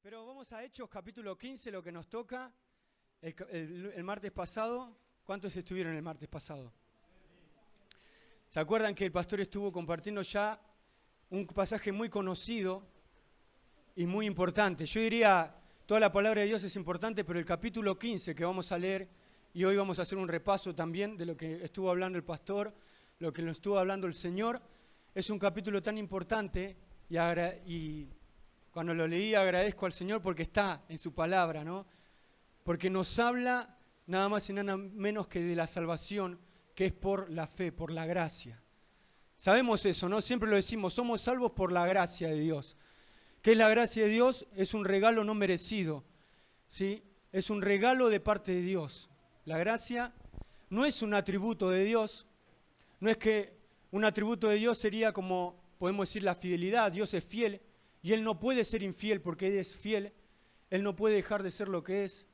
Pero vamos a Hechos capítulo 15, lo que nos toca el martes pasado. ¿Cuántos estuvieron el martes pasado? ¿Se acuerdan que el pastor estuvo compartiendo ya un pasaje muy conocido y muy importante? Yo diría, toda la palabra de Dios es importante, pero el capítulo 15 que vamos a leer, y hoy vamos a hacer un repaso también de lo que estuvo hablando el pastor, lo que nos estuvo hablando el Señor, es un capítulo tan importante y cuando lo leí agradezco al Señor porque está en su palabra, ¿no? Porque nos habla nada más y nada menos que de la salvación, que es por la fe, por la gracia. Sabemos eso, ¿no? Siempre lo decimos, somos salvos por la gracia de Dios. ¿Qué es la gracia de Dios? Es un regalo no merecido, ¿sí? Es un regalo de parte de Dios. La gracia no es un atributo de Dios, no es que un atributo de Dios sería como, podemos decir, la fidelidad. Dios es fiel y Él no puede ser infiel porque Él es fiel. Él no puede dejar de ser lo que es.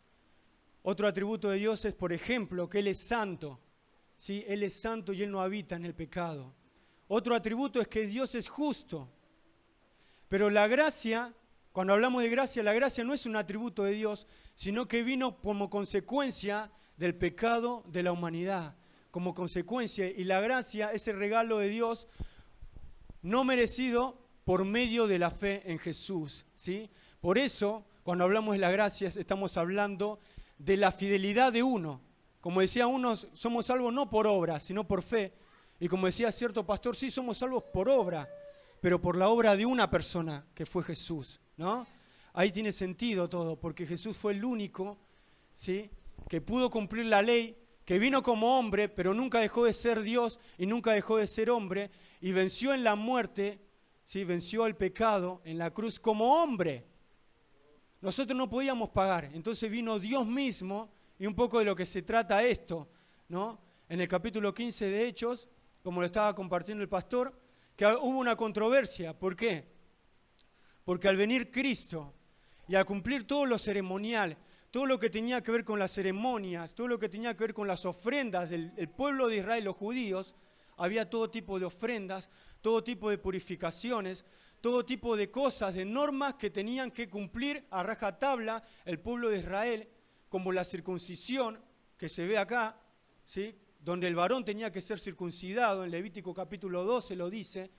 Otro atributo de Dios es, por ejemplo, que Él es santo, ¿sí? Él es santo y Él no habita en el pecado. Otro atributo es que Dios es justo. Pero la gracia, cuando hablamos de gracia, la gracia no es un atributo de Dios, sino que vino como consecuencia del pecado de la humanidad. Como consecuencia, y la gracia es el regalo de Dios no merecido por medio de la fe en Jesús, ¿sí? Por eso, cuando hablamos de la gracia, estamos hablando de la fidelidad de uno. Como decía uno, somos salvos no por obra, sino por fe. Y como decía cierto pastor, sí, somos salvos por obra, pero por la obra de una persona, que fue Jesús, ¿no? Ahí tiene sentido todo, porque Jesús fue el único, ¿sí?, que pudo cumplir la ley, que vino como hombre, pero nunca dejó de ser Dios y nunca dejó de ser hombre, y venció en la muerte, ¿sí?, venció el pecado en la cruz como hombre. Nosotros no podíamos pagar, entonces vino Dios mismo, y un poco de lo que se trata esto, ¿no? En el capítulo 15 de Hechos, como lo estaba compartiendo el pastor, que hubo una controversia. ¿Por qué? Porque al venir Cristo y a cumplir todo lo ceremonial, todo lo que tenía que ver con las ceremonias, todo lo que tenía que ver con las ofrendas del pueblo de Israel, los judíos, había todo tipo de ofrendas, todo tipo de purificaciones, todo tipo de cosas, de normas que tenían que cumplir a rajatabla el pueblo de Israel, como la circuncisión, que se ve acá, ¿sí?, donde el varón tenía que ser circuncidado, en Levítico capítulo 12 lo dice,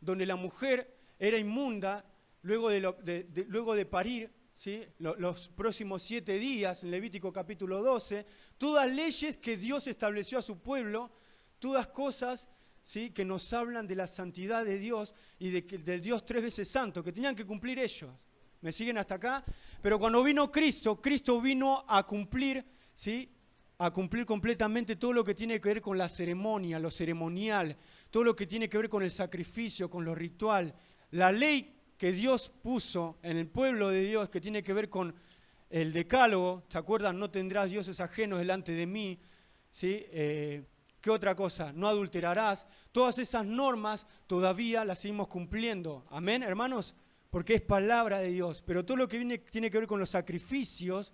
donde la mujer era inmunda luego de parir, ¿sí?, los próximos 7 días, en Levítico capítulo 12, todas leyes que Dios estableció a su pueblo, todas cosas, ¿sí?, que nos hablan de la santidad de Dios y del Dios 3 veces santo, que tenían que cumplir ellos. ¿Me siguen hasta acá? Pero cuando vino Cristo, Cristo vino a cumplir, ¿sí?, a cumplir completamente todo lo que tiene que ver con la ceremonia, lo ceremonial, todo lo que tiene que ver con el sacrificio, con lo ritual. La ley que Dios puso en el pueblo de Dios, que tiene que ver con el decálogo, ¿se acuerdan? No tendrás dioses ajenos delante de mí, ¿sí? ¿Qué otra cosa? No adulterarás. Todas esas normas todavía las seguimos cumpliendo. ¿Amén, hermanos? Porque es palabra de Dios. Pero todo lo que tiene que ver con los sacrificios,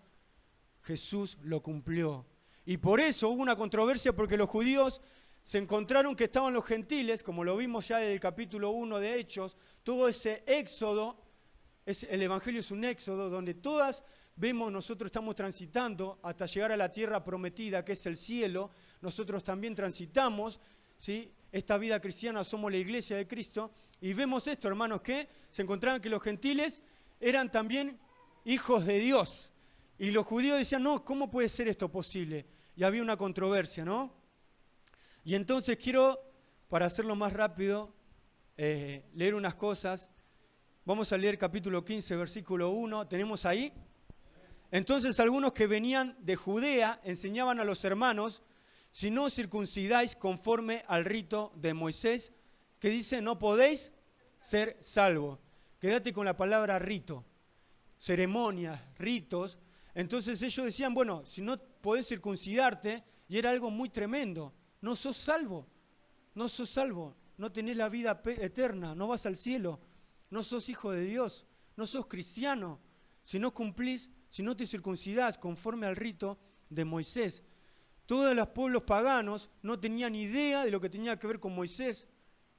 Jesús lo cumplió. Y por eso hubo una controversia, porque los judíos se encontraron que estaban los gentiles, como lo vimos ya en el capítulo 1 de Hechos, todo ese éxodo, el Evangelio es un éxodo donde todas vemos, nosotros estamos transitando hasta llegar a la tierra prometida, que es el cielo. Nosotros también transitamos, ¿sí?, esta vida cristiana, somos la iglesia de Cristo, y vemos esto, hermanos, que se encontraban que los gentiles eran también hijos de Dios. Y los judíos decían, no, ¿cómo puede ser esto posible? Y había una controversia, ¿no? Y entonces quiero, para hacerlo más rápido, leer unas cosas. Vamos a leer capítulo 15, versículo 1. ¿Tenemos ahí? Entonces algunos que venían de Judea enseñaban a los hermanos, si no os circuncidáis conforme al rito de Moisés, que dice, no podéis ser salvos. Quédate con la palabra rito, ceremonias, ritos. Entonces ellos decían, bueno, si no podés circuncidarte, y era algo muy tremendo, no sos salvo, no tenés la vida eterna, no vas al cielo, no sos hijo de Dios, no sos cristiano, si no cumplís, si no te circuncidás conforme al rito de Moisés. Todos los pueblos paganos no tenían idea de lo que tenía que ver con Moisés,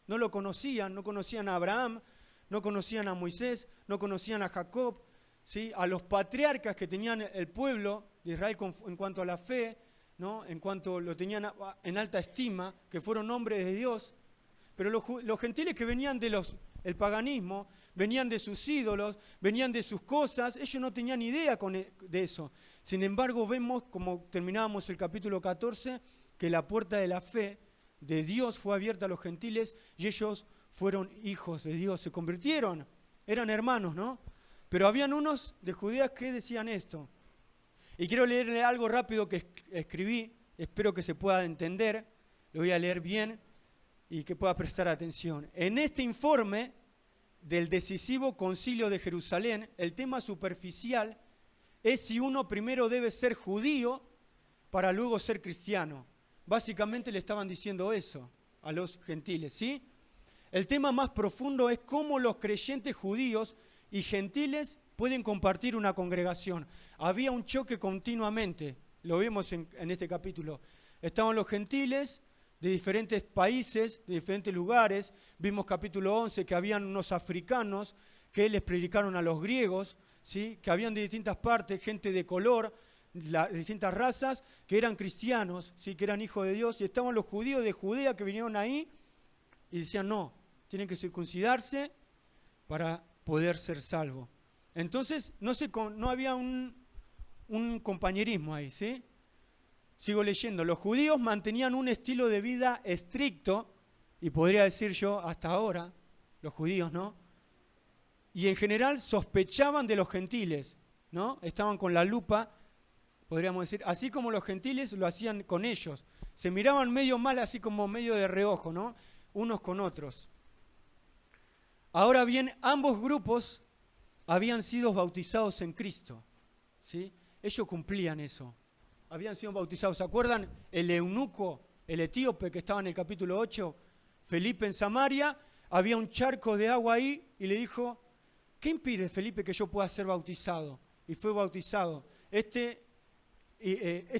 no lo conocían, no conocían a Abraham, no conocían a Moisés, no conocían a Jacob, ¿sí? A los patriarcas que tenían el pueblo de Israel en cuanto a la fe, ¿no? En cuanto lo tenían en alta estima, que fueron hombres de Dios. Pero los gentiles que venían el paganismo, venían de sus ídolos, venían de sus cosas, ellos no tenían idea de eso. Sin embargo, vemos, como terminábamos el capítulo 14, que la puerta de la fe de Dios fue abierta a los gentiles y ellos fueron hijos de Dios, se convirtieron, eran hermanos, ¿no? Pero habían unos de Judea que decían esto. Y quiero leerle algo rápido que escribí, espero que se pueda entender, lo voy a leer bien y que pueda prestar atención. En este informe del decisivo concilio de Jerusalén, el tema superficial es si uno primero debe ser judío para luego ser cristiano. Básicamente le estaban diciendo eso a los gentiles, ¿sí? El tema más profundo es cómo los creyentes judíos y gentiles pueden compartir una congregación. Había un choque continuamente, lo vemos en este capítulo. Estaban los gentiles de diferentes países, de diferentes lugares. Vimos capítulo 11 que habían unos africanos que les predicaron a los griegos, ¿sí? Que habían de distintas partes, gente de color, de distintas razas, que eran cristianos, ¿sí? Que eran hijos de Dios. Y estaban los judíos de Judea que vinieron ahí y decían, no, tienen que circuncidarse para poder ser salvos. Entonces, no había un compañerismo ahí, ¿sí? Sigo leyendo. Los judíos mantenían un estilo de vida estricto, y podría decir yo hasta ahora, los judíos, ¿no? Y en general sospechaban de los gentiles, ¿no? Estaban con la lupa, podríamos decir, así como los gentiles lo hacían con ellos. Se miraban medio mal, así como medio de reojo, ¿no? Unos con otros. Ahora bien, ambos grupos habían sido bautizados en Cristo, ¿sí? Ellos cumplían eso. Habían sido bautizados. ¿Se acuerdan? El eunuco, el etíope que estaba en el capítulo 8, Felipe en Samaria, había un charco de agua ahí y le dijo, ¿qué impide, Felipe, que yo pueda ser bautizado? Y fue bautizado. Este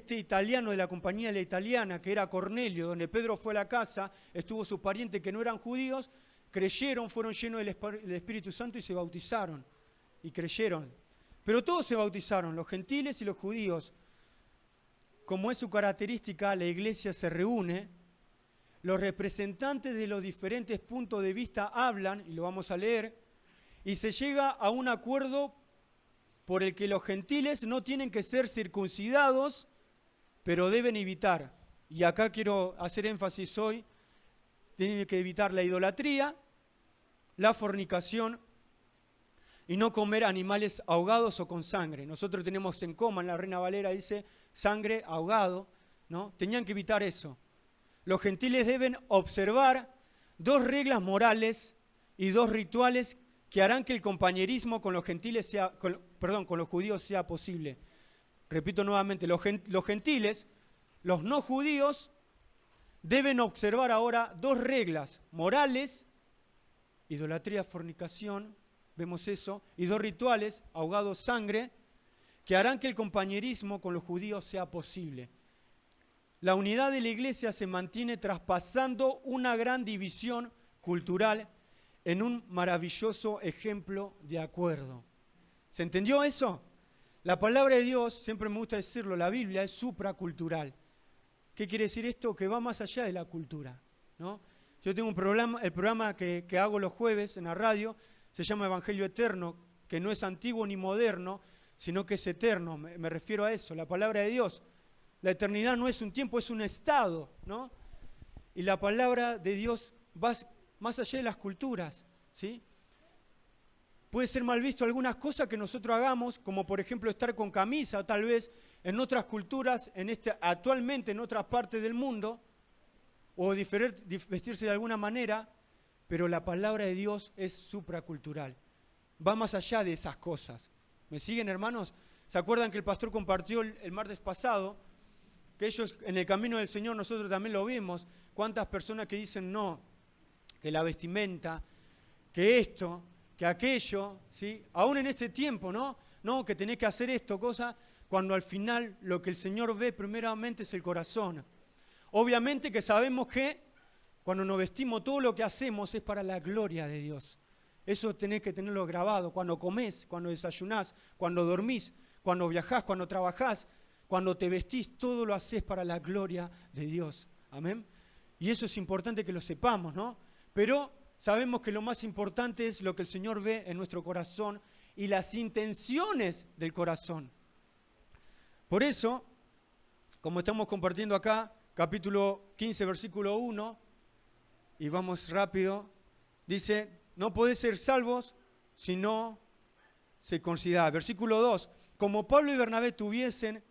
italiano de la compañía de la italiana, que era Cornelio, donde Pedro fue a la casa, estuvo sus parientes que no eran judíos, creyeron, fueron llenos del Espíritu Santo y se bautizaron. Y creyeron. Pero todos se bautizaron, los gentiles y los judíos. Como es su característica, la iglesia se reúne, los representantes de los diferentes puntos de vista hablan, y lo vamos a leer, y se llega a un acuerdo por el que los gentiles no tienen que ser circuncidados, pero deben evitar, y acá quiero hacer énfasis hoy, tienen que evitar la idolatría, la fornicación, y no comer animales ahogados o con sangre. Nosotros tenemos en coma, en la Reina Valera dice sangre ahogado, ¿no? Tenían que evitar eso. Los gentiles deben observar 2 reglas morales y 2 rituales que harán que el compañerismo con los gentiles con los judíos sea posible. Repito nuevamente, los gentiles, los no judíos, deben observar ahora 2 reglas morales, idolatría, fornicación, vemos eso, y 2 rituales, ahogado, sangre, que harán que el compañerismo con los judíos sea posible. La unidad de la iglesia se mantiene traspasando una gran división cultural en un maravilloso ejemplo de acuerdo. ¿Se entendió eso? La palabra de Dios, siempre me gusta decirlo, la Biblia es supracultural. ¿Qué quiere decir esto? Que va más allá de la cultura, ¿no? Yo tengo el programa que hago los jueves en la radio, se llama Evangelio Eterno, que no es antiguo ni moderno, sino que es eterno. Me refiero a eso, la palabra de Dios. La eternidad no es un tiempo, es un estado, ¿no? Y la palabra de Dios va más allá de las culturas, ¿sí? Puede ser mal visto algunas cosas que nosotros hagamos, como por ejemplo estar con camisa, tal vez en otras culturas, actualmente en otras partes del mundo, o vestirse de alguna manera, pero la palabra de Dios es supracultural. Va más allá de esas cosas. ¿Me siguen, hermanos? ¿Se acuerdan que el pastor compartió el martes pasado? Que ellos en el camino del Señor, nosotros también lo vimos. Cuántas personas que dicen no, que la vestimenta, que esto, que aquello, ¿sí? Aún en este tiempo, ¿no? No, que tenés que hacer esto, cosa, cuando al final lo que el Señor ve primeramente es el corazón. Obviamente que sabemos que cuando nos vestimos todo lo que hacemos es para la gloria de Dios. Eso tenés que tenerlo grabado. Cuando comés, cuando desayunás, cuando dormís, cuando viajás, cuando trabajás, cuando te vestís, todo lo haces para la gloria de Dios. Amén. Y eso es importante que lo sepamos, ¿no? Pero sabemos que lo más importante es lo que el Señor ve en nuestro corazón y las intenciones del corazón. Por eso, como estamos compartiendo acá, capítulo 15, versículo 1, y vamos rápido, dice, no podéis ser salvos si no se considera. Versículo 2, como Pablo y Bernabé tuviesen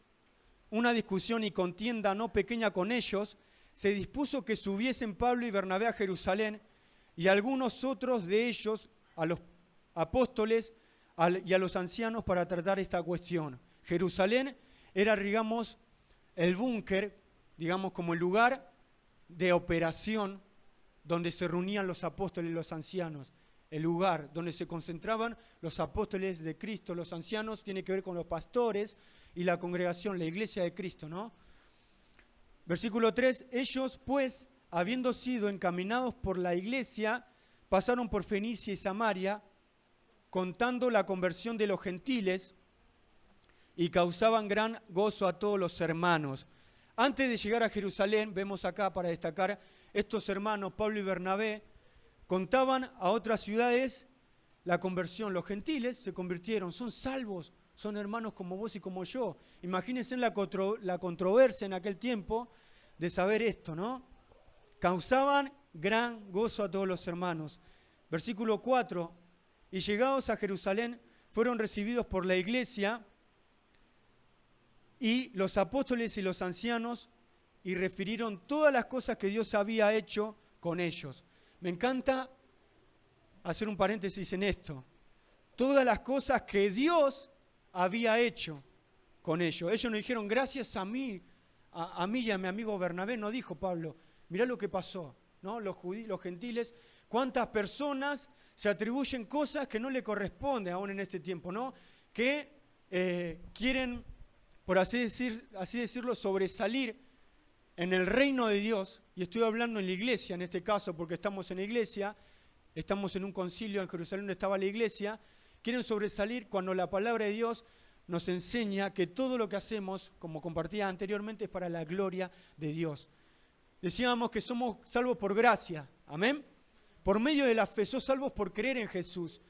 una discusión y contienda no pequeña con ellos, se dispuso que subiesen Pablo y Bernabé a Jerusalén y algunos otros de ellos a los apóstoles y a los ancianos para tratar esta cuestión. Jerusalén era, digamos, el búnker, digamos, como el lugar de operación donde se reunían los apóstoles y los ancianos. El lugar donde se concentraban los apóstoles de Cristo, los ancianos, tiene que ver con los pastores y la congregación, la iglesia de Cristo, ¿no? Versículo 3, ellos pues, habiendo sido encaminados por la iglesia, pasaron por Fenicia y Samaria, contando la conversión de los gentiles, y causaban gran gozo a todos los hermanos. Antes de llegar a Jerusalén, vemos acá para destacar, estos hermanos, Pablo y Bernabé, contaban a otras ciudades la conversión. Los gentiles se convirtieron, son salvos, son hermanos como vos y como yo. Imagínense la controversia en aquel tiempo de saber esto, ¿no? Causaban gran gozo a todos los hermanos. Versículo 4, y llegados a Jerusalén, fueron recibidos por la iglesia y los apóstoles y los ancianos, y refirieron todas las cosas que Dios había hecho con ellos. Me encanta hacer un paréntesis en esto. Todas las cosas que Dios había hecho con ellos. Ellos no dijeron, gracias a mí y a mi amigo Bernabé, no dijo Pablo, mirá lo que pasó, ¿no? Los gentiles, cuántas personas se atribuyen cosas que no le corresponden aún en este tiempo, ¿no? Que quieren, por así decirlo, sobresalir en el reino de Dios, y estoy hablando en la iglesia en este caso porque estamos en la iglesia, estamos en un concilio en Jerusalén donde estaba la iglesia, quieren sobresalir cuando la palabra de Dios nos enseña que todo lo que hacemos, como compartía anteriormente, es para la gloria de Dios. Decíamos que somos salvos por gracia, amén. Por medio de la fe, sos salvos por creer en Jesús.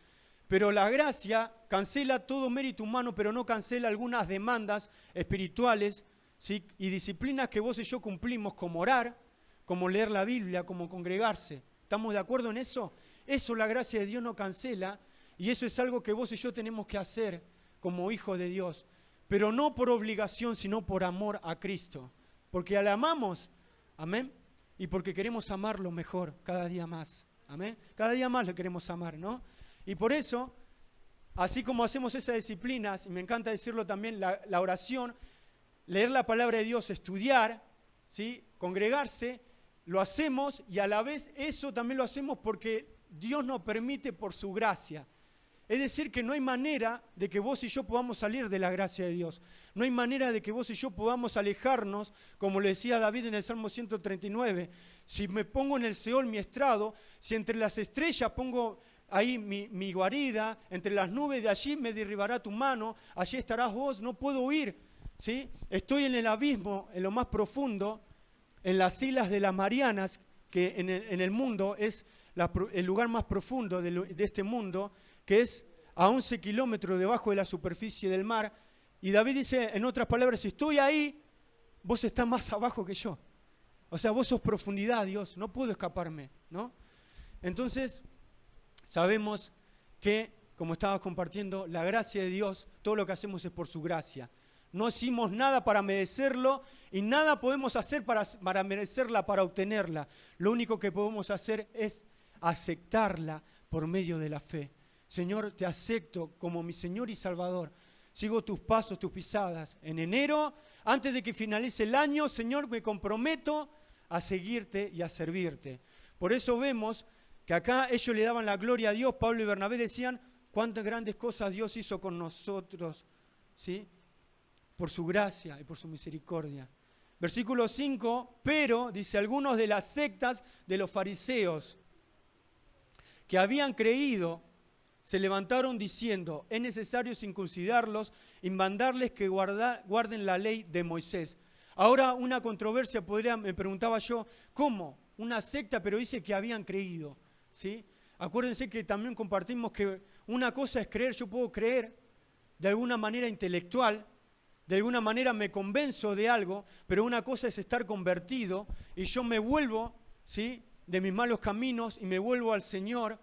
Pero la gracia cancela todo mérito humano, pero no cancela algunas demandas espirituales, ¿sí? Y disciplinas que vos y yo cumplimos, como orar, como leer la Biblia, como congregarse. ¿Estamos de acuerdo en eso? Eso la gracia de Dios no cancela, y eso es algo que vos y yo tenemos que hacer como hijos de Dios. Pero no por obligación, sino por amor a Cristo. Porque le amamos, amén, y porque queremos amarlo mejor cada día más. Amén. Cada día más lo queremos amar, ¿no? Y por eso, así como hacemos esas disciplinas, y me encanta decirlo también, la oración, leer la palabra de Dios, estudiar, ¿sí? Congregarse, lo hacemos y a la vez eso también lo hacemos porque Dios nos permite por su gracia. Es decir, que no hay manera de que vos y yo podamos salir de la gracia de Dios. No hay manera de que vos y yo podamos alejarnos, como le decía David en el Salmo 139. Si me pongo en el Seol mi estrado, si entre las estrellas pongo ahí mi guarida, entre las nubes de allí me derribará tu mano, allí estarás vos, no puedo huir, ¿sí? Estoy en el abismo, en lo más profundo, en las islas de las Marianas, que en el mundo es el lugar más profundo de este mundo, que es a 11 kilómetros debajo de la superficie del mar. Y David dice, en otras palabras, si estoy ahí, vos estás más abajo que yo. O sea, vos sos profundidad, Dios, no puedo escaparme, ¿no? Entonces, sabemos que, como estaba compartiendo, la gracia de Dios, todo lo que hacemos es por su gracia. No hicimos nada para merecerlo y nada podemos hacer para merecerla, para obtenerla. Lo único que podemos hacer es aceptarla por medio de la fe. Señor, te acepto como mi Señor y Salvador. Sigo tus pasos, tus pisadas. En enero, antes de que finalice el año, Señor, me comprometo a seguirte y a servirte. Por eso vemos que acá ellos le daban la gloria a Dios. Pablo y Bernabé decían, cuántas grandes cosas Dios hizo con nosotros, ¿sí? Por su gracia y por su misericordia. Versículo 5, pero, dice, algunos de las sectas de los fariseos que habían creído se levantaron diciendo, es necesario circuncidarlos y mandarles que guarden la ley de Moisés. Ahora una controversia me preguntaba yo, ¿cómo? Una secta, pero dice que habían creído, ¿sí? Acuérdense que también compartimos que una cosa es creer, yo puedo creer de alguna manera intelectual, de alguna manera me convenzo de algo, pero una cosa es estar convertido y yo me vuelvo, ¿sí?, de mis malos caminos y me vuelvo al Señor.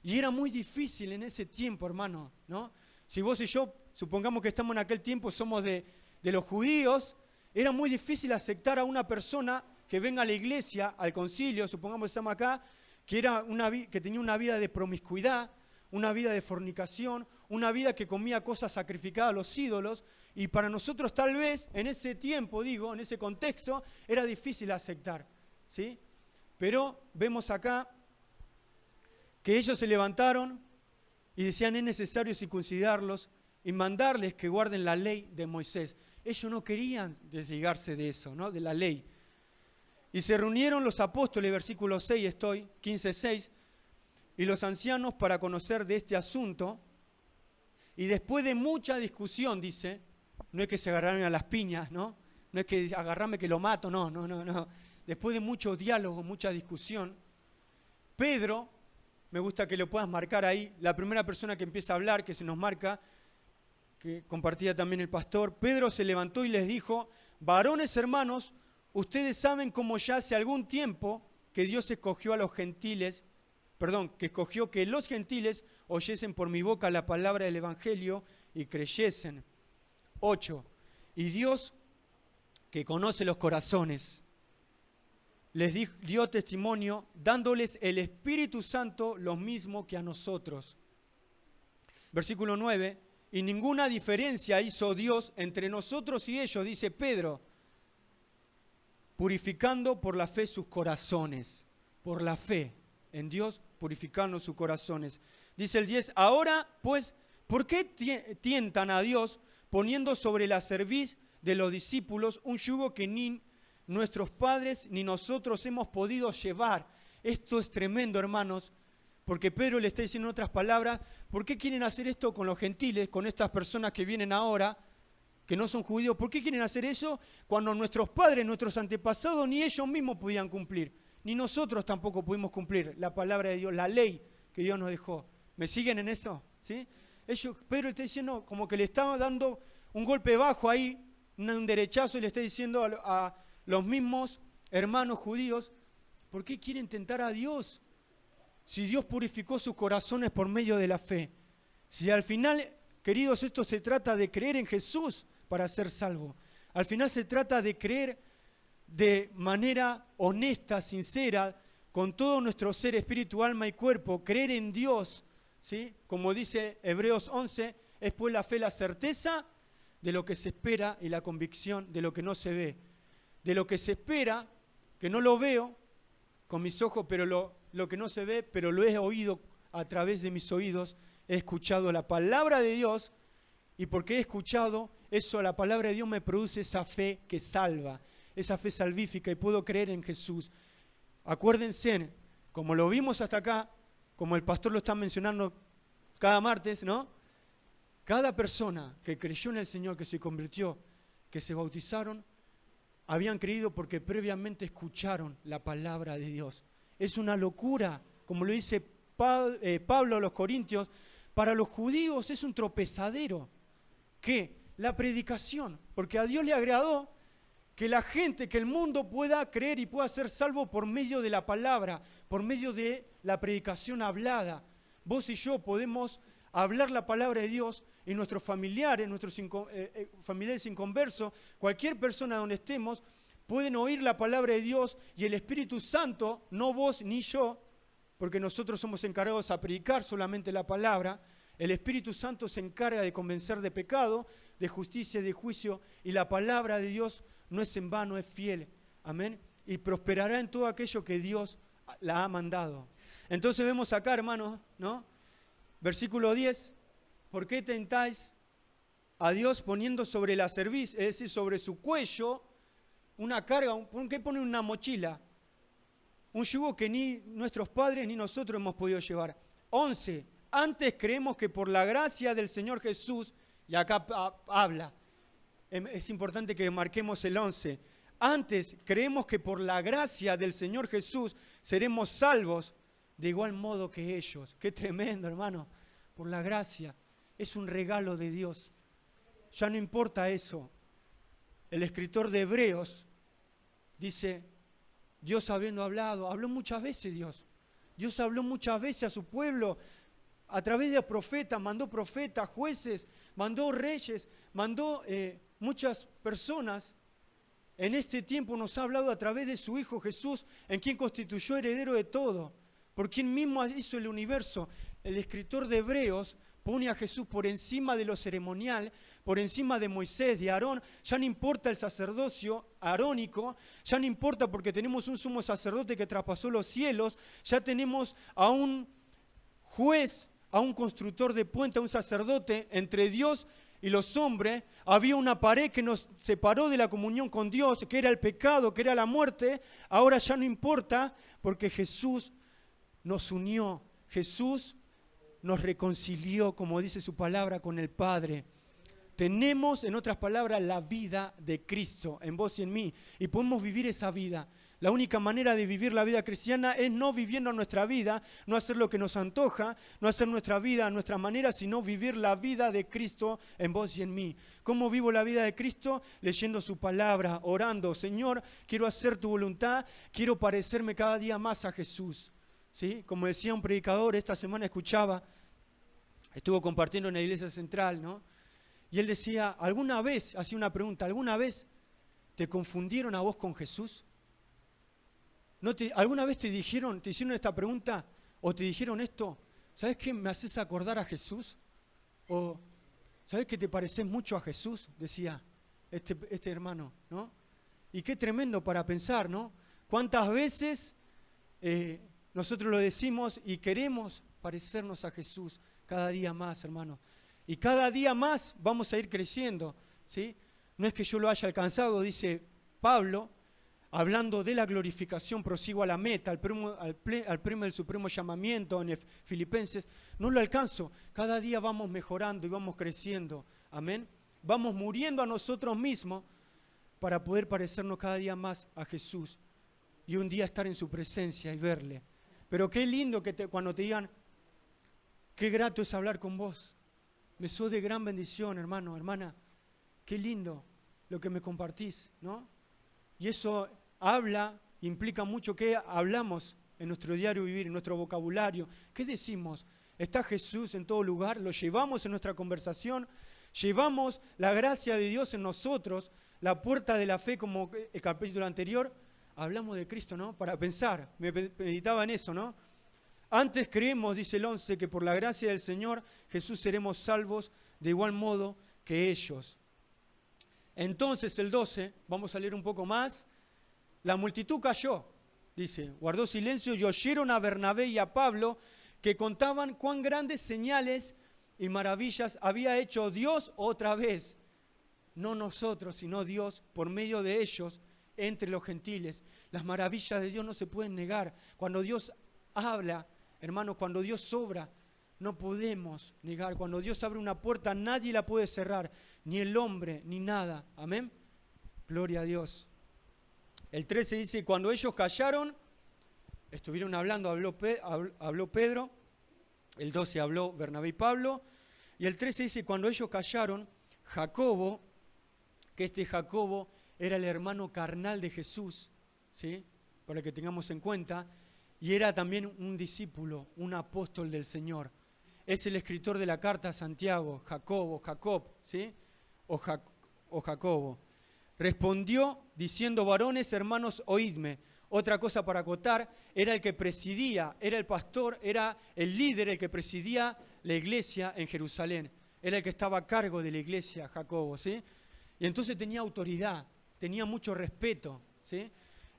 Y era muy difícil en ese tiempo, hermano, ¿no? Si vos y yo, supongamos que estamos en aquel tiempo, somos de los judíos, era muy difícil aceptar a una persona que venga a la iglesia, al concilio, supongamos que estamos acá, que tenía una vida de promiscuidad, una vida de fornicación, una vida que comía cosas sacrificadas a los ídolos, y para nosotros tal vez, en ese tiempo, en ese contexto, era difícil aceptar, ¿sí? Pero vemos acá que ellos se levantaron y decían, es necesario circuncidarlos y mandarles que guarden la ley de Moisés. Ellos no querían desligarse de eso, ¿no?, de la ley. Y se reunieron los apóstoles, versículo 6 15:6, y los ancianos para conocer de este asunto. Y después de mucha discusión, dice, no es que se agarraron a las piñas, ¿no? No es que agarrame que lo mato, no. Después de mucho diálogo, mucha discusión, Pedro, me gusta que lo puedas marcar ahí, la primera persona que empieza a hablar, que se nos marca, que compartía también el pastor, Pedro se levantó y les dijo, varones hermanos, ustedes saben cómo ya hace algún tiempo que Dios escogió a los gentiles, que escogió que los gentiles oyesen por mi boca la palabra del evangelio y creyesen. 8. Y Dios, que conoce los corazones, les dio testimonio, dándoles el Espíritu Santo lo mismo que a nosotros. Versículo 9. Y ninguna diferencia hizo Dios entre nosotros y ellos, dice Pedro, purificando por la fe sus corazones. Por la fe en Dios, purificando sus corazones. Dice el 10. Ahora, pues, ¿por qué tientan a Dios poniendo sobre la cerviz de los discípulos un yugo que ni nuestros padres ni nosotros hemos podido llevar? Esto es tremendo, hermanos, porque Pedro le está diciendo en otras palabras, ¿por qué quieren hacer esto con los gentiles, con estas personas que vienen ahora, que no son judíos? ¿Por qué quieren hacer eso cuando nuestros padres, nuestros antepasados, ni ellos mismos podían cumplir? Ni nosotros tampoco pudimos cumplir la palabra de Dios, la ley que Dios nos dejó. ¿Me siguen en eso? ¿Sí? Pedro está diciendo como que le estaba dando un golpe bajo ahí, un derechazo, y le está diciendo a los mismos hermanos judíos, ¿por qué quieren tentar a Dios? Si Dios purificó sus corazones por medio de la fe. Si al final, queridos, esto se trata de creer en Jesús para ser salvo. Al final se trata de creer de manera honesta, sincera, con todo nuestro ser, espíritu, alma y cuerpo, creer en Dios, ¿sí? Como dice Hebreos 11, es pues la fe la certeza de lo que se espera y la convicción de lo que no se ve. De lo que se espera, que no lo veo con mis ojos, pero lo que no se ve, pero lo he oído a través de mis oídos, he escuchado la palabra de Dios, y porque he escuchado eso, la palabra de Dios me produce esa fe que salva, esa fe salvífica, y puedo creer en Jesús. Acuérdense, como lo vimos hasta acá, como el pastor lo está mencionando cada martes, ¿no? Cada persona que creyó en el Señor, que se convirtió, que se bautizaron, habían creído porque previamente escucharon la palabra de Dios. Es una locura, como lo dice Pablo a los Corintios, para los judíos es un tropezadero. ¿Qué? La predicación, porque a Dios le agradó que la gente, que el mundo pueda creer y pueda ser salvo por medio de la palabra, por medio de la predicación hablada. Vos y yo podemos hablar la palabra de Dios y nuestros familiares, familiares inconversos, cualquier persona donde estemos, pueden oír la palabra de Dios y el Espíritu Santo, no vos ni yo, porque nosotros somos encargados a predicar solamente la palabra, el Espíritu Santo se encarga de convencer de pecado, de justicia y de juicio, y la palabra de Dios no es en vano, es fiel. Amén. Y prosperará en todo aquello que Dios la ha mandado. Entonces vemos acá, hermanos, ¿no? Versículo 10. ¿Por qué tentáis a Dios poniendo sobre la cerviz, es decir, sobre su cuello, una carga? ¿Por qué ponen una mochila? Un yugo que ni nuestros padres ni nosotros hemos podido llevar. 11. Antes creemos que por la gracia del Señor Jesús, y acá habla, es importante que marquemos el 11. Antes creemos que por la gracia del Señor Jesús seremos salvos de igual modo que ellos. Qué tremendo, hermano. Por la gracia. Es un regalo de Dios. Ya no importa eso. El escritor de Hebreos dice, Dios habiendo hablado, habló muchas veces Dios. Dios habló muchas veces a su pueblo a través de profetas, mandó profetas, jueces, mandó reyes, mandó muchas personas. En este tiempo nos ha hablado a través de su Hijo Jesús, en quien constituyó heredero de todo, por quien mismo hizo el universo. El escritor de Hebreos pone a Jesús por encima de lo ceremonial, por encima de Moisés, de Aarón. Ya no importa el sacerdocio arónico, ya no importa porque tenemos un sumo sacerdote que traspasó los cielos, ya tenemos a un juez, a un constructor de puente, a un sacerdote entre Dios y los hombres. Había una pared que nos separó de la comunión con Dios, que era el pecado, que era la muerte. Ahora ya no importa porque Jesús nos unió, Jesús nos reconcilió, como dice su palabra, con el Padre. Tenemos, en otras palabras, la vida de Cristo en vos y en mí, y podemos vivir esa vida. La única manera de vivir la vida cristiana es no viviendo nuestra vida, no hacer lo que nos antoja, no hacer nuestra vida a nuestra manera, sino vivir la vida de Cristo en vos y en mí. ¿Cómo vivo la vida de Cristo? Leyendo su palabra, orando. Señor, quiero hacer tu voluntad, quiero parecerme cada día más a Jesús. ¿Sí? Como decía un predicador, esta semana escuchaba, estuvo compartiendo en la iglesia central, ¿no? Y él decía, ¿alguna vez, hacía una pregunta, ¿alguna vez te confundieron a vos con Jesús? ¿Alguna vez te hicieron esta pregunta o te dijeron esto? ¿Sabes qué me haces acordar a Jesús? O ¿sabes que te pareces mucho a Jesús? Decía este hermano, ¿no? Y qué tremendo para pensar, ¿no? ¿Cuántas veces nosotros lo decimos y queremos parecernos a Jesús cada día más, hermano? Y cada día más vamos a ir creciendo, ¿sí? No es que yo lo haya alcanzado, dice Pablo, hablando de la glorificación, prosigo a la meta, al premio del supremo llamamiento en Filipenses, no lo alcanzo. Cada día vamos mejorando y vamos creciendo, amén. Vamos muriendo a nosotros mismos para poder parecernos cada día más a Jesús y un día estar en su presencia y verle. Pero qué lindo que cuando te digan, qué grato es hablar con vos. Me sos de gran bendición, hermano, hermana. Qué lindo lo que me compartís, ¿no? Y eso implica mucho que hablamos en nuestro diario vivir, en nuestro vocabulario. ¿Qué decimos? ¿Está Jesús en todo lugar? ¿Lo llevamos en nuestra conversación? ¿Llevamos la gracia de Dios en nosotros? La puerta de la fe, como el capítulo anterior. Hablamos de Cristo, ¿no? Para pensar. Meditaba en eso, ¿no? Antes creemos, dice el 11, que por la gracia del Señor Jesús seremos salvos de igual modo que ellos. Entonces el 12, vamos a leer un poco más. La multitud cayó, dice, guardó silencio y oyeron a Bernabé y a Pablo que contaban cuán grandes señales y maravillas había hecho Dios otra vez. No nosotros, sino Dios por medio de ellos entre los gentiles. Las maravillas de Dios no se pueden negar. Cuando Dios habla, hermanos, cuando Dios obra, no podemos negar. Cuando Dios abre una puerta, nadie la puede cerrar, ni el hombre, ni nada. Amén. Gloria a Dios. El 13 dice, cuando ellos callaron, estuvieron hablando, habló Pedro. El 12 habló Bernabé y Pablo. Y el 13 dice, cuando ellos callaron, Jacobo, que Jacobo era el hermano carnal de Jesús, ¿sí? Para que tengamos en cuenta, y era también un discípulo, un apóstol del Señor. Es el escritor de la carta a Santiago, Jacob, ¿sí? O Jacobo. Respondió diciendo, varones, hermanos, oídme. Otra cosa para acotar, era el que presidía, era el pastor, era el líder, el que presidía la iglesia en Jerusalén. Era el que estaba a cargo de la iglesia, Jacobo, ¿sí? Y entonces tenía autoridad, tenía mucho respeto, ¿sí?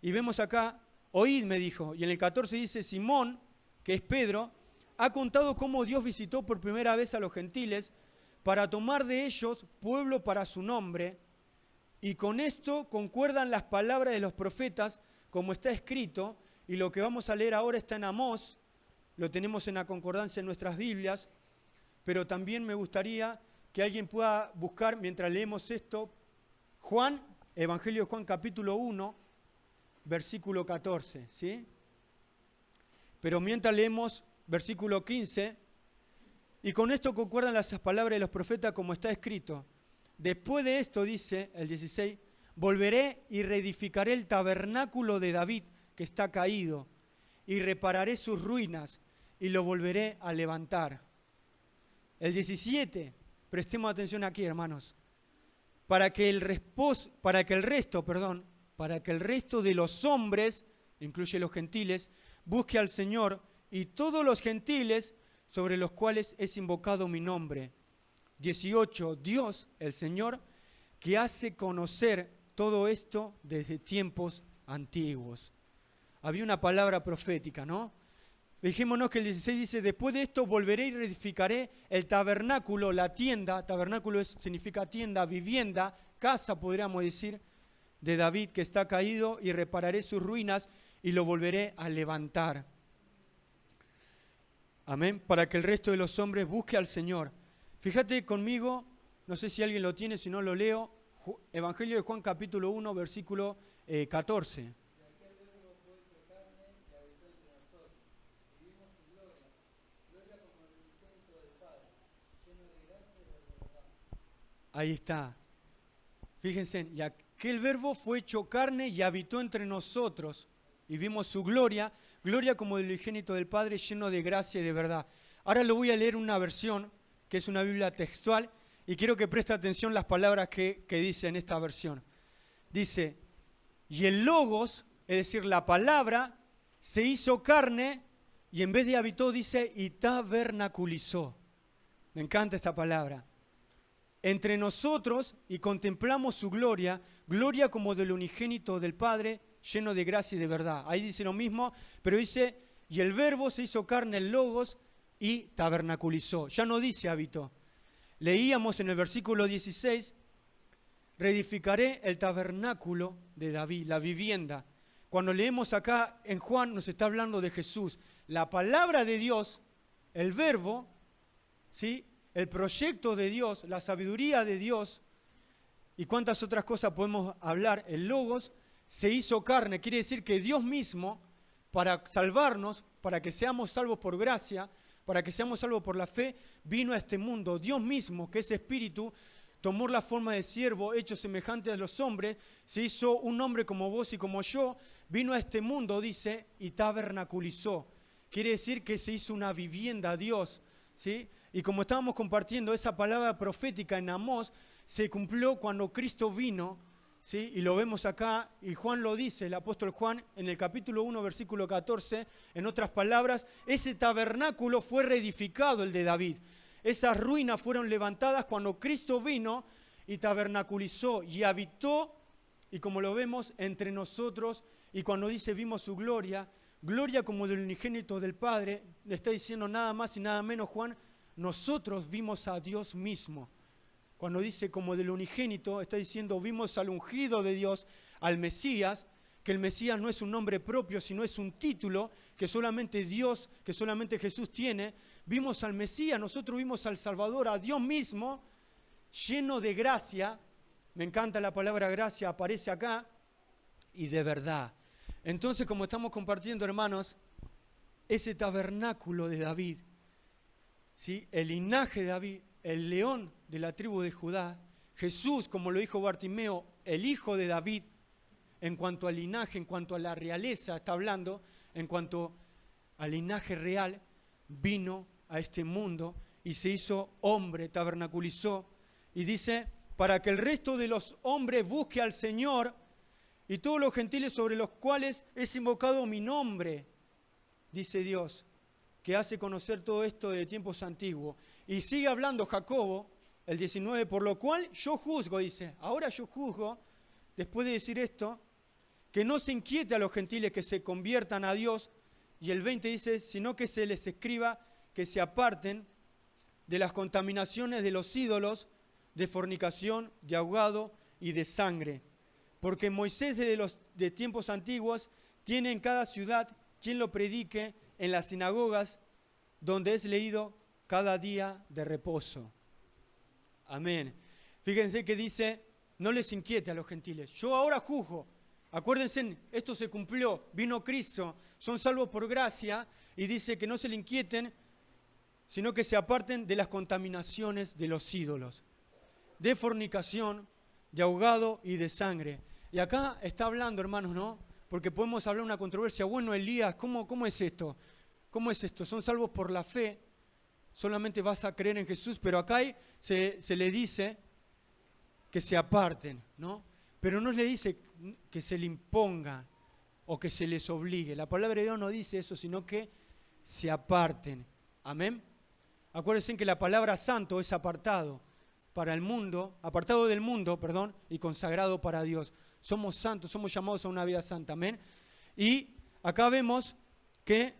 Y vemos acá, oídme, dijo. Y en el 14 dice, Simón, que es Pedro, ha contado cómo Dios visitó por primera vez a los gentiles para tomar de ellos pueblo para su nombre. Y con esto concuerdan las palabras de los profetas, como está escrito, y lo que vamos a leer ahora está en Amós, lo tenemos en la concordancia en nuestras Biblias, pero también me gustaría que alguien pueda buscar, mientras leemos esto, Juan, Evangelio de Juan capítulo 1, versículo 14, ¿sí? Pero mientras leemos versículo 15, y con esto concuerdan las palabras de los profetas como está escrito. Después de esto, dice el 16, volveré y reedificaré el tabernáculo de David que está caído, y repararé sus ruinas, y lo volveré a levantar. El 17, prestemos atención aquí, hermanos, para que el resto de los hombres, incluye los gentiles, busque al Señor y todos los gentiles sobre los cuales es invocado mi nombre. 18, Dios, el Señor, que hace conocer todo esto desde tiempos antiguos. Había una palabra profética, ¿no? Fijémonos que el 16 dice, después de esto volveré y reedificaré el tabernáculo, la tienda, tabernáculo significa tienda, vivienda, casa podríamos decir, de David que está caído, y repararé sus ruinas y lo volveré a levantar. Amén, para que el resto de los hombres busque al Señor. Fíjate conmigo, no sé si alguien lo tiene, si no lo leo, Evangelio de Juan capítulo 1, versículo 14. Ahí está. Fíjense, y aquel verbo fue hecho carne y habitó entre nosotros. Y vimos su gloria, gloria como del unigénito del Padre, lleno de gracia y de verdad. Ahora lo voy a leer una versión, que es una Biblia textual, y quiero que preste atención las palabras que dice en esta versión. Dice, y el Logos, es decir, la palabra, se hizo carne, y en vez de habitó, dice, y tabernaculizó. Me encanta esta palabra. Entre nosotros, y contemplamos su gloria, gloria como del unigénito del Padre, lleno de gracia y de verdad. Ahí dice lo mismo, pero dice, y el verbo se hizo carne, el Logos, y tabernaculizó. Ya no dice habitó. Leíamos en el versículo 16, reedificaré el tabernáculo de David, la vivienda. Cuando leemos acá en Juan nos está hablando de Jesús. La palabra de Dios, el verbo, ¿sí?, el proyecto de Dios, la sabiduría de Dios y cuántas otras cosas podemos hablar, el Logos se hizo carne, quiere decir que Dios mismo, para salvarnos, para que seamos salvos por gracia, para que seamos salvos por la fe, vino a este mundo. Dios mismo, que es espíritu, tomó la forma de siervo, hecho semejante a los hombres, se hizo un hombre como vos y como yo, vino a este mundo, dice, y tabernaculizó. Quiere decir que se hizo una vivienda a Dios, ¿sí? Y como estábamos compartiendo, esa palabra profética en Amós se cumplió cuando Cristo vino, ¿sí? Y lo vemos acá, y Juan lo dice, el apóstol Juan, en el capítulo 1, versículo 14, en otras palabras, ese tabernáculo fue reedificado, el de David. Esas ruinas fueron levantadas cuando Cristo vino y tabernaculizó y habitó, y como lo vemos, entre nosotros, y cuando dice vimos su gloria, gloria como del unigénito del Padre, le está diciendo nada más y nada menos Juan, nosotros vimos a Dios mismo. Cuando dice como del unigénito, está diciendo vimos al ungido de Dios, al Mesías, que el Mesías no es un nombre propio, sino es un título que solamente Dios, que solamente Jesús tiene. Vimos al Mesías, nosotros vimos al Salvador, a Dios mismo, lleno de gracia. Me encanta la palabra gracia, aparece acá, y de verdad. Entonces, como estamos compartiendo, hermanos, ese tabernáculo de David, ¿sí?, el linaje de David, el león de la tribu de Judá, Jesús, como lo dijo Bartimeo, el hijo de David, en cuanto al linaje, en cuanto a la realeza, está hablando, en cuanto al linaje real, vino a este mundo y se hizo hombre, tabernaculizó, y dice, para que el resto de los hombres busque al Señor y todos los gentiles sobre los cuales es invocado mi nombre, dice Dios, que hace conocer todo esto de tiempos antiguos. Y sigue hablando Jacobo, el 19, por lo cual yo juzgo, dice, ahora yo juzgo, después de decir esto, que no se inquiete a los gentiles que se conviertan a Dios, y el 20 dice, sino que se les escriba que se aparten de las contaminaciones de los ídolos, de fornicación, de ahogado y de sangre. Porque Moisés de tiempos antiguos tiene en cada ciudad quien lo predique en las sinagogas donde es leído cada día de reposo. Amén. Fíjense que dice, no les inquiete a los gentiles. Yo ahora juzgo. Acuérdense, esto se cumplió, vino Cristo, son salvos por gracia, y dice que no se le inquieten, sino que se aparten de las contaminaciones de los ídolos, de fornicación, de ahogado y de sangre. Y acá está hablando, hermanos, ¿no? Porque podemos hablar una controversia. Bueno, Elías, ¿cómo es esto? ¿Cómo es esto? Son salvos por la fe, solamente vas a creer en Jesús, pero acá se le dice que se aparten, ¿no? Pero no le dice que se le imponga o que se les obligue. La palabra de Dios no dice eso, sino que se aparten. Amén. Acuérdense que la palabra santo es apartado para el mundo, apartado del mundo, perdón, y consagrado para Dios. Somos santos, somos llamados a una vida santa. Amén. Y acá vemos que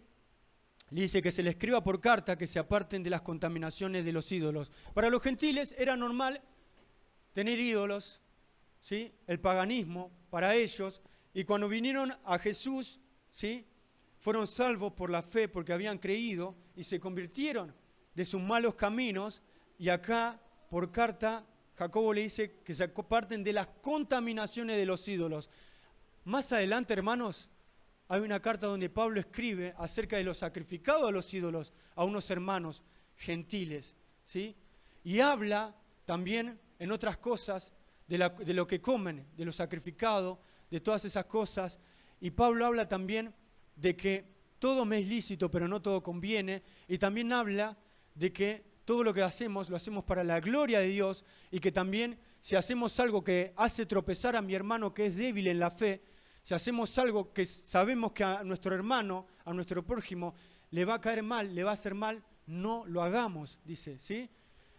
dice que se le escriba por carta que se aparten de las contaminaciones de los ídolos. Para los gentiles era normal tener ídolos, ¿sí? El paganismo para ellos, y cuando vinieron a Jesús, ¿sí? Fueron salvos por la fe porque habían creído y se convirtieron de sus malos caminos, y acá por carta Jacobo le dice que se aparten de las contaminaciones de los ídolos. Más adelante, hermanos, hay una carta donde Pablo escribe acerca de los sacrificados a los ídolos a unos hermanos gentiles, ¿sí? Y habla también en otras cosas de lo que comen, de lo sacrificado, de todas esas cosas. Y Pablo habla también de que todo me es lícito, pero no todo conviene. Y también habla de que todo lo que hacemos, lo hacemos para la gloria de Dios, y que también si hacemos algo que hace tropezar a mi hermano que es débil en la fe, si hacemos algo que sabemos que a nuestro hermano, a nuestro prójimo, le va a caer mal, le va a hacer mal, no lo hagamos, dice, ¿sí?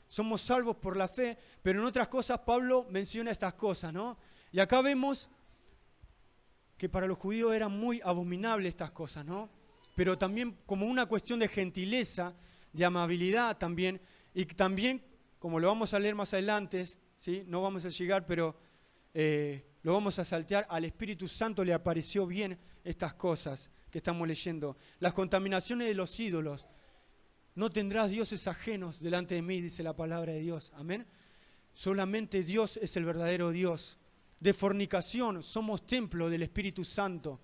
Somos salvos por la fe, pero en otras cosas Pablo menciona estas cosas, ¿no? Y acá vemos que para los judíos eran muy abominables estas cosas, ¿no? Pero también como una cuestión de gentileza, de amabilidad también, y también, como lo vamos a leer más adelante, ¿sí? No vamos a llegar, pero lo vamos a saltear, al Espíritu Santo le apareció bien estas cosas que estamos leyendo. Las contaminaciones de los ídolos. No tendrás dioses ajenos delante de mí, dice la palabra de Dios. Amén. Solamente Dios es el verdadero Dios. De fornicación, somos templo del Espíritu Santo.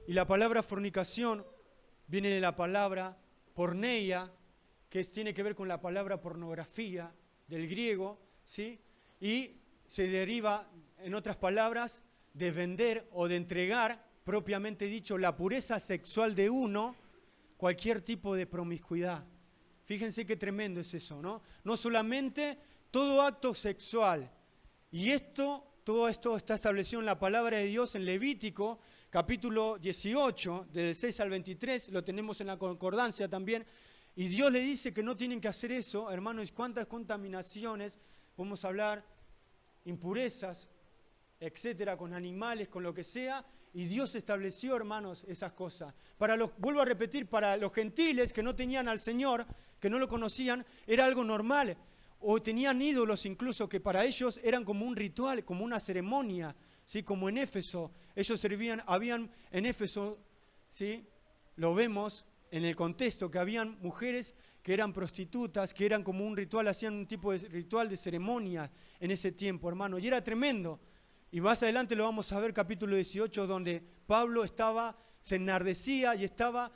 Y la palabra fornicación viene de la palabra porneia, que tiene que ver con la palabra pornografía, del griego, ¿sí? Y se deriva, en otras palabras, de vender o de entregar, propiamente dicho, la pureza sexual de uno, cualquier tipo de promiscuidad. Fíjense qué tremendo es eso, ¿no? No solamente todo acto sexual. Y todo esto está establecido en la palabra de Dios en Levítico, capítulo 18, del 6 al 23, lo tenemos en la concordancia también. Y Dios le dice que no tienen que hacer eso, hermanos. ¿Cuántas contaminaciones? Podemos hablar, impurezas, etcétera, con animales, con lo que sea. Y Dios estableció, hermanos, esas cosas. Vuelvo a repetir, para los gentiles que no tenían al Señor, que no lo conocían, era algo normal. O tenían ídolos incluso que para ellos eran como un ritual, como una ceremonia, ¿sí? Como en Éfeso. Ellos habían en Éfeso, ¿sí? Lo vemos en el contexto, que habían mujeres que eran prostitutas, que eran como un ritual, hacían un tipo de ritual de ceremonia en ese tiempo, hermano. Y era tremendo. Y más adelante lo vamos a ver, capítulo 18, donde Pablo se enardecía y estaba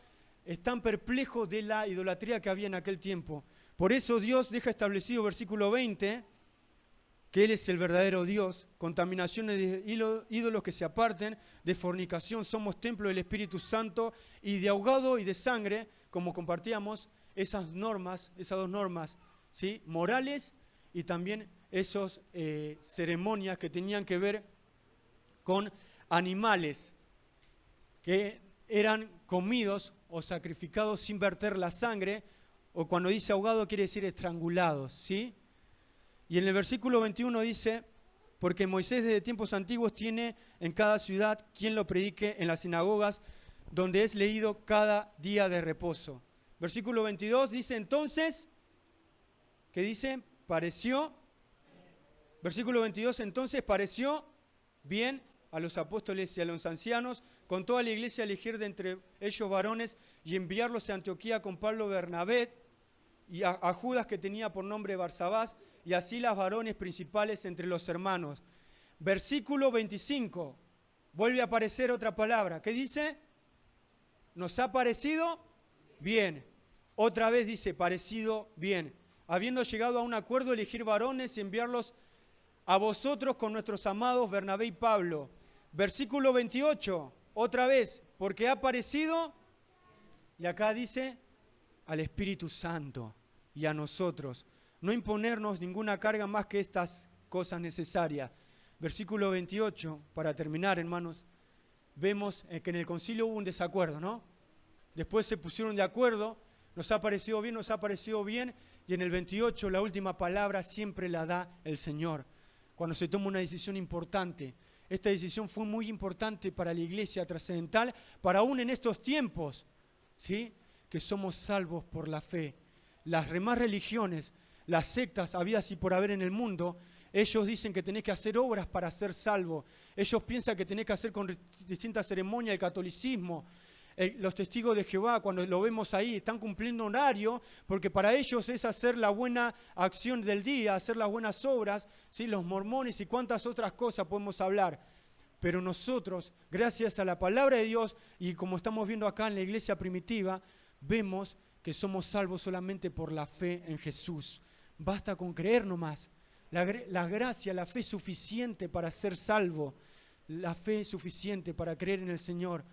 tan perplejo de la idolatría que había en aquel tiempo. Por eso Dios deja establecido, versículo 20, que Él es el verdadero Dios. Contaminaciones de ídolos que se aparten, de fornicación, somos templo del Espíritu Santo, y de ahogado y de sangre, como compartíamos, esas dos normas, ¿sí? Morales, y también esas ceremonias que tenían que ver con animales que eran comidos o sacrificados sin verter la sangre, o cuando dice ahogado quiere decir estrangulados, ¿sí? Y en el versículo 21 dice, porque Moisés desde tiempos antiguos tiene en cada ciudad quien lo predique en las sinagogas, donde es leído cada día de reposo. Versículo 22 dice entonces, ¿qué dice? Pareció. Versículo 22, entonces pareció bien a los apóstoles y a los ancianos con toda la iglesia elegir de entre ellos varones y enviarlos a Antioquía con Pablo Bernabé y a Judas que tenía por nombre Barsabás y así las varones principales entre los hermanos. Versículo 25, vuelve a aparecer otra palabra. ¿Qué dice? ¿Nos ha parecido? Bien. Otra vez dice, parecido bien. Habiendo llegado a un acuerdo, elegir varones y enviarlos a vosotros con nuestros amados Bernabé y Pablo. Versículo 28, otra vez, porque ha parecido, y acá dice, al Espíritu Santo y a nosotros, no imponernos ninguna carga más que estas cosas necesarias. Versículo 28, para terminar, hermanos, vemos que en el concilio hubo un desacuerdo, ¿no? Después se pusieron de acuerdo, nos ha parecido bien, y en el 28 la última palabra siempre la da el Señor. Cuando se toma una decisión importante, esta decisión fue muy importante para la iglesia trascendental, para aún en estos tiempos, ¿sí? Que somos salvos por la fe. Las demás religiones, las sectas habidas y por haber en el mundo, ellos dicen que tenés que hacer obras para ser salvo. Ellos piensan que tenés que hacer con distintas ceremonias el catolicismo. Los testigos de Jehová, cuando lo vemos ahí, están cumpliendo horario, porque para ellos es hacer la buena acción del día, hacer las buenas obras, ¿sí? Los mormones y cuántas otras cosas podemos hablar. Pero nosotros, gracias a la palabra de Dios, y como estamos viendo acá en la iglesia primitiva, vemos que somos salvos solamente por la fe en Jesús. Basta con creer nomás. La gracia, la fe es suficiente para ser salvo. La fe es suficiente para creer en el Señor.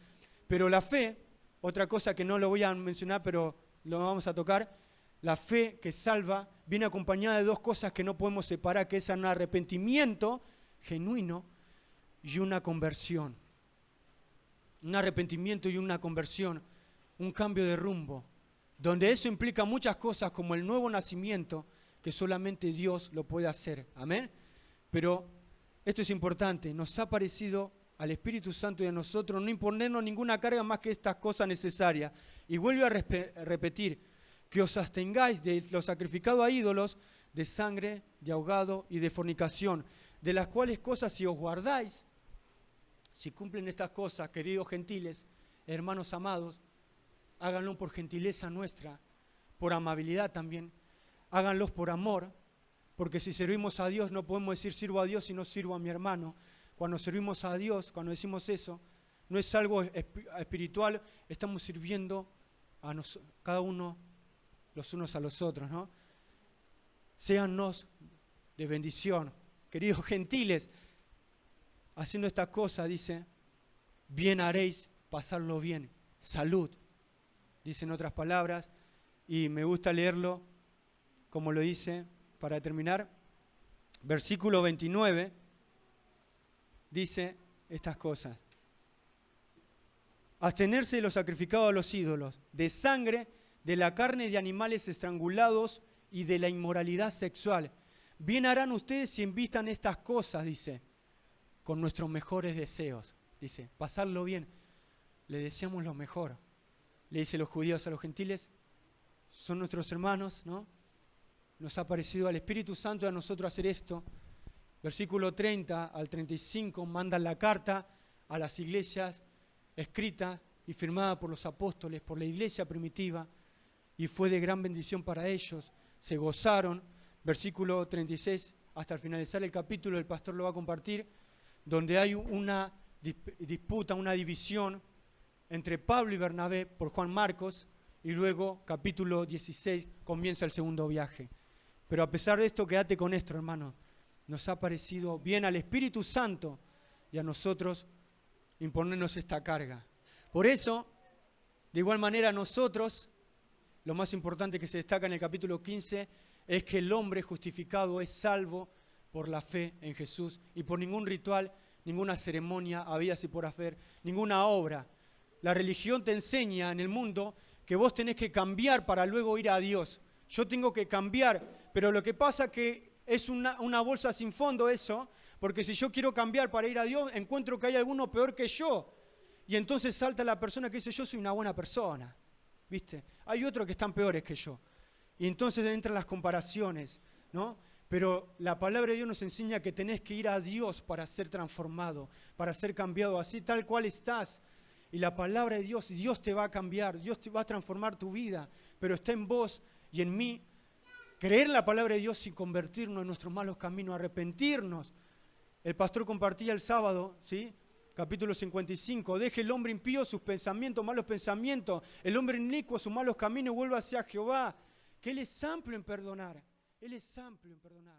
Pero la fe, otra cosa que no lo voy a mencionar, pero lo vamos a tocar, la fe que salva viene acompañada de dos cosas que no podemos separar, que es un arrepentimiento genuino y una conversión. Un arrepentimiento y una conversión, un cambio de rumbo, donde eso implica muchas cosas como el nuevo nacimiento, que solamente Dios lo puede hacer. Amén. Pero esto es importante, nos ha parecido al Espíritu Santo y a nosotros no imponernos ninguna carga más que estas cosas necesarias. Y vuelvo a repetir, que os abstengáis de lo sacrificado a ídolos, de sangre, de ahogado y de fornicación, de las cuales cosas si os guardáis, si cumplen estas cosas, queridos gentiles, hermanos amados, háganlo por gentileza nuestra, por amabilidad también, háganlos por amor, porque si servimos a Dios no podemos decir sirvo a Dios si no sirvo a mi hermano. Cuando servimos a Dios, cuando decimos eso, no es algo espiritual, estamos sirviendo a cada uno los unos a los otros, ¿no? Séannos de bendición, queridos gentiles, haciendo esta cosa, dice, bien haréis pasarlo bien, salud, dicen otras palabras, y me gusta leerlo como lo dice, para terminar, versículo 29, dice estas cosas. Abstenerse de lo sacrificado a los ídolos, de sangre, de la carne de animales estrangulados y de la inmoralidad sexual. Bien harán ustedes si invitan estas cosas, dice, con nuestros mejores deseos. Dice, pasarlo bien. Le deseamos lo mejor. Le dice los judíos a los gentiles, son nuestros hermanos, ¿no? Nos ha parecido al Espíritu Santo y a nosotros hacer esto. Versículo 30 al 35 mandan la carta a las iglesias escrita y firmada por los apóstoles, por la iglesia primitiva, y fue de gran bendición para ellos. Se gozaron. Versículo 36, hasta el finalizar el capítulo, el pastor lo va a compartir, donde hay una disputa, una división entre Pablo y Bernabé por Juan Marcos, y luego, capítulo 16, comienza el segundo viaje. Pero a pesar de esto, quédate con esto, hermano. Nos ha parecido bien al Espíritu Santo y a nosotros imponernos esta carga. Por eso, de igual manera, nosotros, lo más importante que se destaca en el capítulo 15, es que el hombre justificado es salvo por la fe en Jesús y por ningún ritual, ninguna ceremonia, habías y por hacer, ninguna obra. La religión te enseña en el mundo que vos tenés que cambiar para luego ir a Dios. Yo tengo que cambiar, pero lo que pasa es que es una bolsa sin fondo eso, porque si yo quiero cambiar para ir a Dios, encuentro que hay alguno peor que yo. Y entonces salta la persona que dice, yo soy una buena persona, ¿viste? Hay otros que están peores que yo. Y entonces entran las comparaciones, ¿no? Pero la palabra de Dios nos enseña que tenés que ir a Dios para ser transformado, para ser cambiado, así tal cual estás. y la palabra de Dios, Dios te va a cambiar, Dios te va a transformar tu vida, pero está en vos y en mí. Creer en la palabra de Dios y convertirnos en nuestros malos caminos, arrepentirnos. El pastor compartía el sábado, ¿sí? Capítulo 55, deje el hombre impío sus pensamientos, malos pensamientos, el hombre inicuo sus malos caminos y vuelva hacia Jehová, que Él es amplio en perdonar, Él es amplio en perdonar.